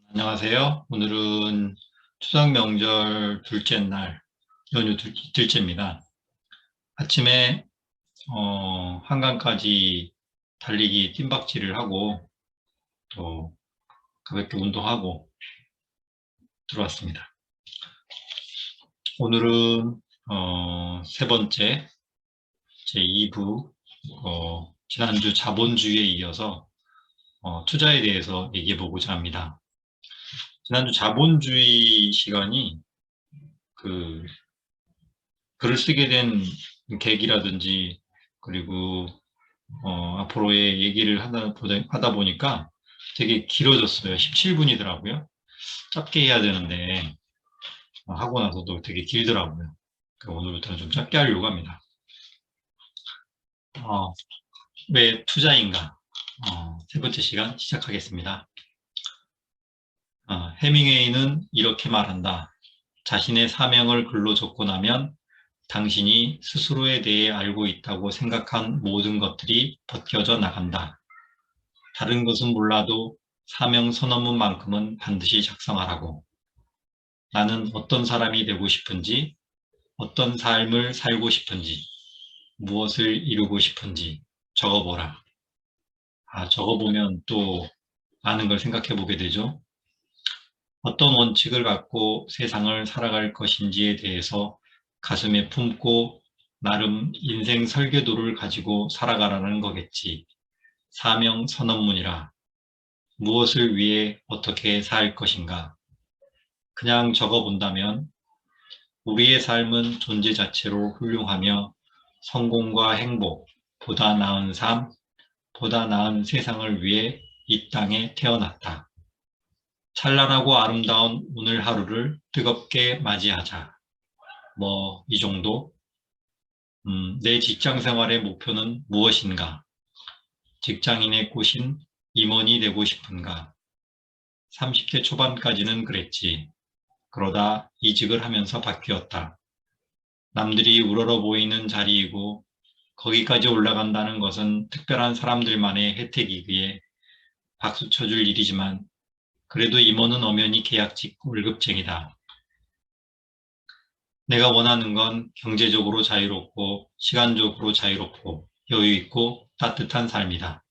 안녕하세요. 오늘은 추석 명절 둘째 날, 연휴 둘째입니다. 아침에 한강까지 달리기 뜀박질을 하고 또 가볍게 운동하고 들어왔습니다. 오늘은 세 번째 제 2부 지난주 자본주의에 이어서 투자에 대해서 얘기해 보고자 합니다. 지난주 자본주의 시간이 글을 쓰게 된 계기라든지 그리고 앞으로의 얘기를 하다 보니까 되게 길어졌어요. 17분이더라고요. 짧게 해야 되는데 하고 나서도 되게 길더라고요. 오늘부터는 좀 짧게 하려고 합니다. 왜 투자인가? 세 번째 시간 시작하겠습니다. 해밍웨이는 이렇게 말한다. 자신의 사명을 글로 적고 나면 당신이 스스로에 대해 알고 있다고 생각한 모든 것들이 벗겨져 나간다. 다른 것은 몰라도 사명 선언문만큼은 반드시 작성하라고. 나는 어떤 사람이 되고 싶은지, 어떤 삶을 살고 싶은지, 무엇을 이루고 싶은지 적어보라. 적어보면 또 많은 걸 생각해 보게 되죠. 어떤 원칙을 갖고 세상을 살아갈 것인지에 대해서 가슴에 품고 나름 인생 설계도를 가지고 살아가라는 거겠지. 사명 선언문이라. 무엇을 위해 어떻게 살 것인가. 그냥 적어본다면 우리의 삶은 존재 자체로 훌륭하며 성공과 행복, 보다 나은 삶, 보다 나은 세상을 위해 이 땅에 태어났다. 찬란하고 아름다운 오늘 하루를 뜨겁게 맞이하자. 이 정도? 내 직장 생활의 목표는 무엇인가? 직장인의 꽃인 임원이 되고 싶은가? 30대 초반까지는 그랬지. 그러다 이직을 하면서 바뀌었다. 남들이 우러러 보이는 자리이고 거기까지 올라간다는 것은 특별한 사람들만의 혜택이기에 박수 쳐줄 일이지만 그래도 임원은 엄연히 계약직 월급쟁이다. 내가 원하는 건 경제적으로 자유롭고 시간적으로 자유롭고 여유있고 따뜻한 삶이다.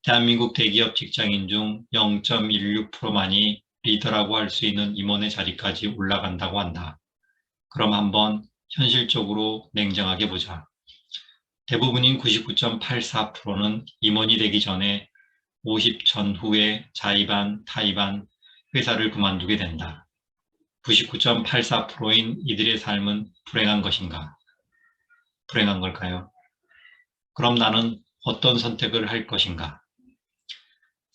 대한민국 대기업 직장인 중 0.16%만이 리더라고 할 수 있는 임원의 자리까지 올라간다고 한다. 그럼 한번 현실적으로 냉정하게 보자. 대부분인 99.84%는 임원이 되기 전에 50 전후에 자의반, 타의반 회사를 그만두게 된다. 99.84%인 이들의 삶은 불행한 것인가? 불행한 걸까요? 그럼 나는 어떤 선택을 할 것인가?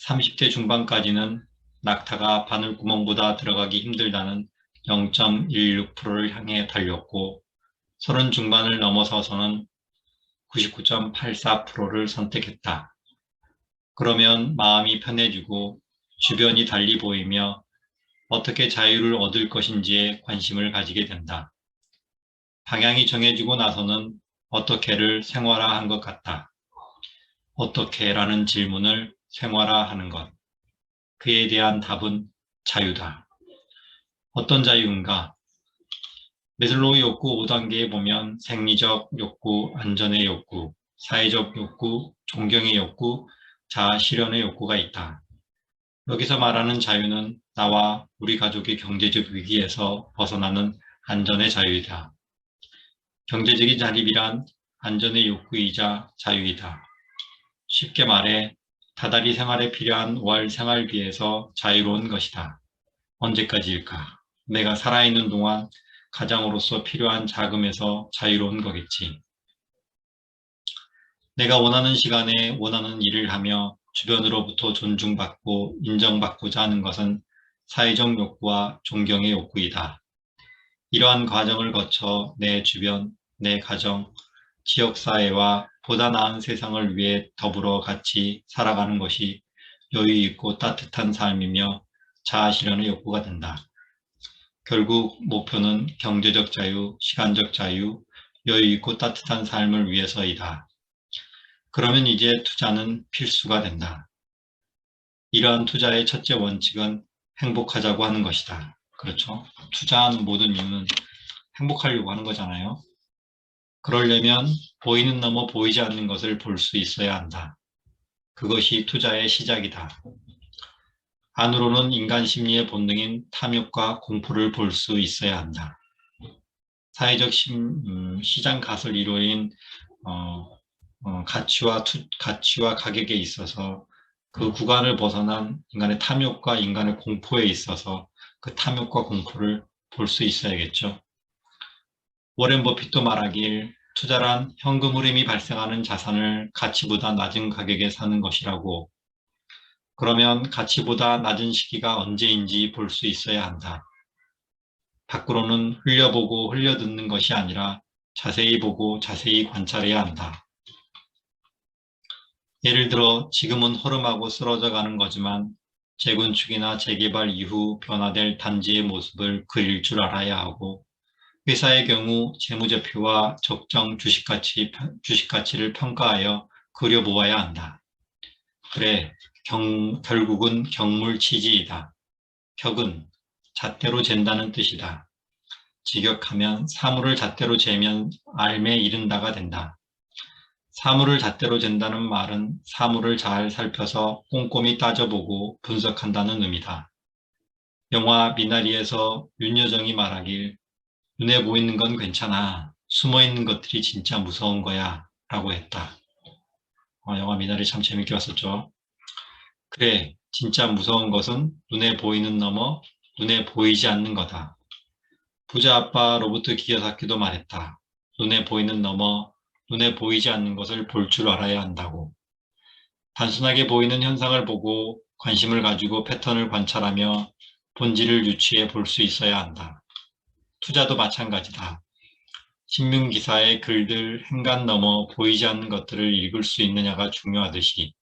30대 중반까지는 낙타가 바늘구멍보다 들어가기 힘들다는 0.16%를 향해 달렸고 30 중반을 넘어서서는 99.84%를 선택했다. 그러면 마음이 편해지고 주변이 달리 보이며 어떻게 자유를 얻을 것인지에 관심을 가지게 된다. 방향이 정해지고 나서는 어떻게를 생활화한 것 같다. 어떻게라는 질문을 생활화하는 것. 그에 대한 답은 자유다. 어떤 자유인가? 매슬로우 욕구 5단계에 보면 생리적 욕구, 안전의 욕구, 사회적 욕구, 존경의 욕구, 자아 실현의 욕구가 있다. 여기서 말하는 자유는 나와 우리 가족의 경제적 위기에서 벗어나는 안전의 자유이다. 경제적인 자립이란 안전의 욕구이자 자유이다. 쉽게 말해 다달이 생활에 필요한 월 생활비에서 자유로운 것이다. 언제까지일까? 내가 살아있는 동안 가장으로서 필요한 자금에서 자유로운 거겠지. 내가 원하는 시간에 원하는 일을 하며 주변으로부터 존중받고 인정받고자 하는 것은 사회적 욕구와 존경의 욕구이다. 이러한 과정을 거쳐 내 주변, 내 가정, 지역사회와 보다 나은 세상을 위해 더불어 같이 살아가는 것이 여유있고 따뜻한 삶이며 자아실현의 욕구가 된다. 결국 목표는 경제적 자유, 시간적 자유, 여유있고 따뜻한 삶을 위해서이다. 그러면 이제 투자는 필수가 된다. 이러한 투자의 첫째 원칙은 행복하자고 하는 것이다. 그렇죠? 투자하는 모든 이유는 행복하려고 하는 거잖아요. 그러려면 보이는 넘어 보이지 않는 것을 볼 수 있어야 한다. 그것이 투자의 시작이다. 안으로는 인간 심리의 본능인 탐욕과 공포를 볼 수 있어야 한다. 사회적 시장 가설 이론인 가치와 가격에 있어서 그 구간을 벗어난 인간의 탐욕과 인간의 공포에 있어서 그 탐욕과 공포를 볼 수 있어야겠죠. 워렌 버핏도 말하길 투자란 현금 흐름이 발생하는 자산을 가치보다 낮은 가격에 사는 것이라고. 그러면 가치보다 낮은 시기가 언제인지 볼 수 있어야 한다. 밖으로는 흘려보고 흘려듣는 것이 아니라 자세히 보고 자세히 관찰해야 한다. 예를 들어 지금은 허름하고 쓰러져 가는 거지만 재건축이나 재개발 이후 변화될 단지의 모습을 그릴 줄 알아야 하고, 회사의 경우 재무제표와 적정 주식가치를 평가하여 그려보아야 한다. 그래, 결국은 경물치지이다. 격은 잣대로 잰다는 뜻이다. 직역하면 사물을 잣대로 재면 알매 이른다가 된다. 사물을 잣대로 잰다는 말은 사물을 잘 살펴서 꼼꼼히 따져보고 분석한다는 의미다. 영화 미나리에서 윤여정이 말하길 눈에 보이는 건 괜찮아. 숨어있는 것들이 진짜 무서운 거야 라고 했다. 영화 미나리 참 재밌게 봤었죠. 그래, 진짜 무서운 것은 눈에 보이는 넘어 눈에 보이지 않는 거다. 부자 아빠 로버트 기요사키도 말했다. 눈에 보이는 넘어 눈에 보이지 않는 것을 볼 줄 알아야 한다고. 단순하게 보이는 현상을 보고 관심을 가지고 패턴을 관찰하며 본질을 유추해 볼 수 있어야 한다. 투자도 마찬가지다. 신문기사의 글들 행간 넘어 보이지 않는 것들을 읽을 수 있느냐가 중요하듯이,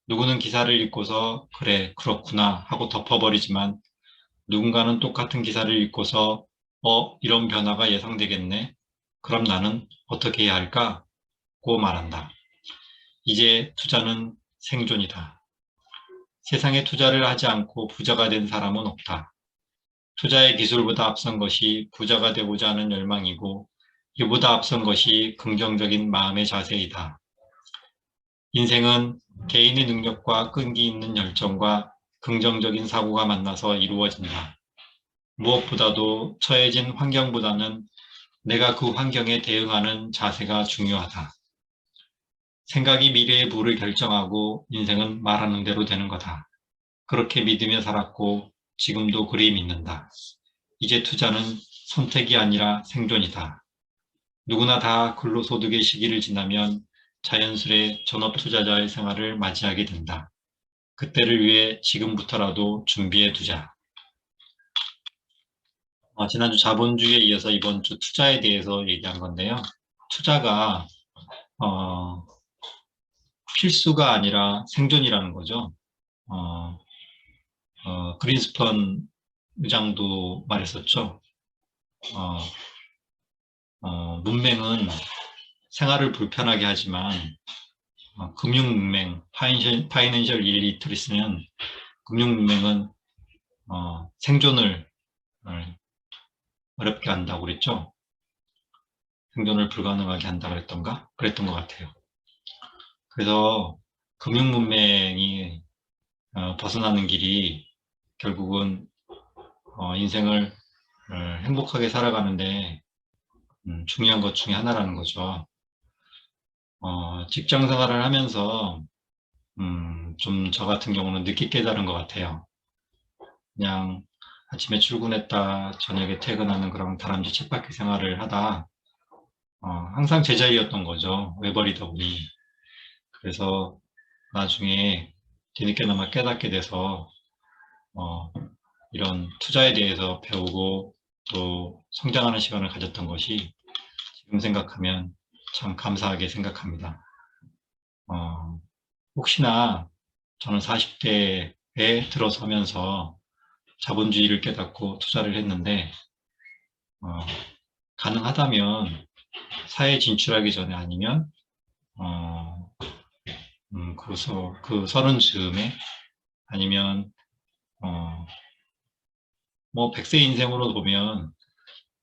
누구는 기사를 읽고서 그래, 그렇구나 하고 덮어버리지만 누군가는 똑같은 기사를 읽고서 이런 변화가 예상되겠네. 그럼 나는 어떻게 해야 할까? 고 말한다. 이제 투자는 생존이다. 세상에 투자를 하지 않고 부자가 된 사람은 없다. 투자의 기술보다 앞선 것이 부자가 되고자 하는 열망이고, 이보다 앞선 것이 긍정적인 마음의 자세이다. 인생은 개인의 능력과 끈기 있는 열정과 긍정적인 사고가 만나서 이루어진다. 무엇보다도 처해진 환경보다는 내가 그 환경에 대응하는 자세가 중요하다. 생각이 미래의 부를 결정하고 인생은 말하는 대로 되는 거다. 그렇게 믿으며 살았고 지금도 그리 믿는다. 이제 투자는 선택이 아니라 생존이다. 누구나 다 근로소득의 시기를 지나면 자연스레 전업투자자의 생활을 맞이하게 된다. 그때를 위해 지금부터라도 준비해 두자. 지난주 자본주의에 이어서 이번 주 투자에 대해서 얘기한 건데요. 투자가 필수가 아니라 생존이라는 거죠. 그린스펀 의장도 말했었죠. 문맹은 생활을 불편하게 하지만 금융문맹, 파이낸셜 일리터리스는 금융문맹은 생존을 어렵게 한다고 그랬죠. 생존을 불가능하게 한다고 그랬던 것 같아요. 그래서 금융문맹이 벗어나는 길이 결국은 인생을 행복하게 살아가는데 중요한 것 중에 하나라는 거죠. 직장 생활을 하면서 좀 저 같은 경우는 늦게 깨달은 것 같아요. 그냥 아침에 출근했다 저녁에 퇴근하는 그런 다람쥐 쳇바퀴 생활을 하다 항상 제자리였던 거죠. 외벌이다 보니. 그래서 나중에 뒤늦게나마 깨닫게 돼서 이런 투자에 대해서 배우고 또 성장하는 시간을 가졌던 것이 지금 생각하면 참 감사하게 생각합니다. 혹시나 저는 40대에 들어서면서 자본주의를 깨닫고 투자를 했는데 가능하다면 사회에 진출하기 전에 아니면 그 서른 즈음에 아니면 뭐 100세 인생으로 보면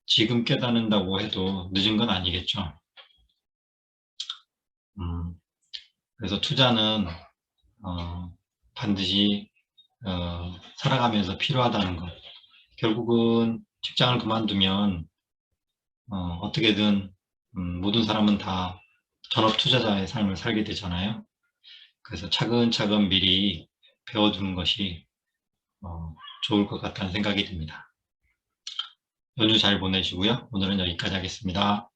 지금 깨닫는다고 해도 늦은 건 아니겠죠. 그래서 투자는 반드시 살아가면서 필요하다는 것. 결국은 직장을 그만두면 어떻게든 모든 사람은 다 전업 투자자의 삶을 살게 되잖아요. 그래서 차근차근 미리 배워두는 것이 좋을 것 같다는 생각이 듭니다. 연휴 잘 보내시고요. 오늘은 여기까지 하겠습니다.